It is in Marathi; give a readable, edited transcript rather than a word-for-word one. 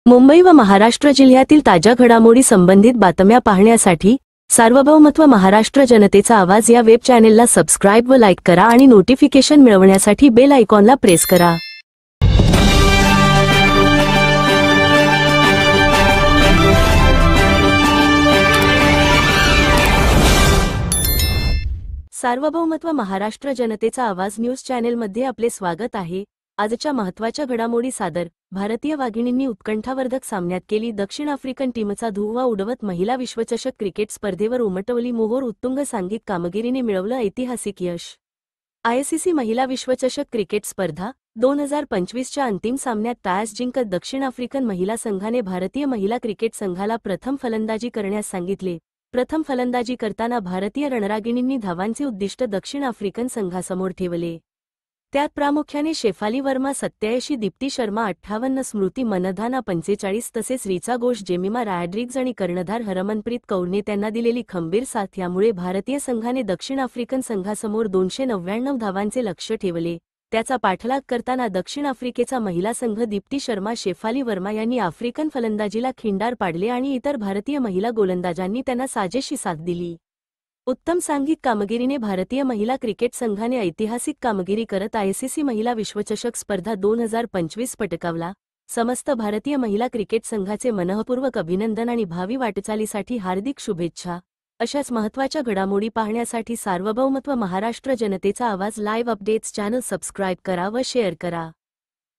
मुंबई व महाराष्ट्र जिल्ह्यातील ताज्या घडामोडी संबंधित बातम्या पाहण्यासाठी सार्वभौमत्व महाराष्ट्र जनतेचा आवाज या वेब चॅनेलला सबस्क्राइब व लाईक करा आणि नोटिफिकेशन मिळवण्यासाठी बेल आयकॉनला प्रेस करा। सार्वभौमत्व महाराष्ट्र जनतेचा आवाज न्यूज चॅनेलमध्ये आपले स्वागत आहे। आजच्या महत्त्वाच्या घडामोडी सादर। भारतीय वाघिणींनी उत्कंठावर्धक सामन्यात केली दक्षिण आफ्रिकन टीमचा धुव्वा उडवत महिला विश्वचषक क्रिकेट स्पर्धेवर उमटवली मोहोर। उत्तुंग सांघिक कामगिरीने मिळवलं ऐतिहासिक यश। आयसीसी महिला विश्वचषक क्रिकेट स्पर्धा 2025च्या अंतिम सामन्यात टॉस जिंकत दक्षिण आफ्रिकन महिला संघाने भारतीय महिला क्रिकेट संघाला प्रथम फलंदाजी करण्यास सांगितले। प्रथम फलंदाजी करताना भारतीय रणरागिणींनी धावांचे उद्दिष्ट दक्षिण आफ्रिकन संघासमोर ठेवले। त्यात प्रामुख्याने शेफाली वर्मा 87, दीप्ती शर्मा 58, स्मृती मनधाना 45 तसेच रिचा घोष, जेमिमा रॉड्रिग्ज आणि कर्णधार हरमनप्रीत कौरने त्यांना दिलेली खंबीर साथ यामुळे भारतीय संघाने दक्षिण आफ्रिकन संघासमोर 299 धावांचे लक्ष्य ठेवले। त्याचा पाठलाग करताना दक्षिण आफ्रिकेचा महिला संघ दीप्ती शर्मा, शेफाली वर्मा यांनी आफ्रिकन फलंदाजीला खिंडार पाडले आणि इतर भारतीय महिला गोलंदाजांनी त्यांना साजेशी साथ दिली। उत्तम सांघिक कामगिरीने भारतीय महिला क्रिकेट संघाने ऐतिहासिक कामगिरी करत आयसीसी महिला विश्वचषक स्पर्धा 2025 पटकावला। समस्त भारतीय महिला क्रिकेट संघाचे मनःपूर्वक अभिनंदन आणि भावी वाटचालीसाठी हार्दिक शुभेच्छा। अशाच महत्त्वाच्या घडामोडी पाहण्यासाठी सार्वभौमत्व महाराष्ट्र जनतेचा आवाज लाईव्ह अपडेट्स चॅनल सबस्क्राइब करा व शेअर करा।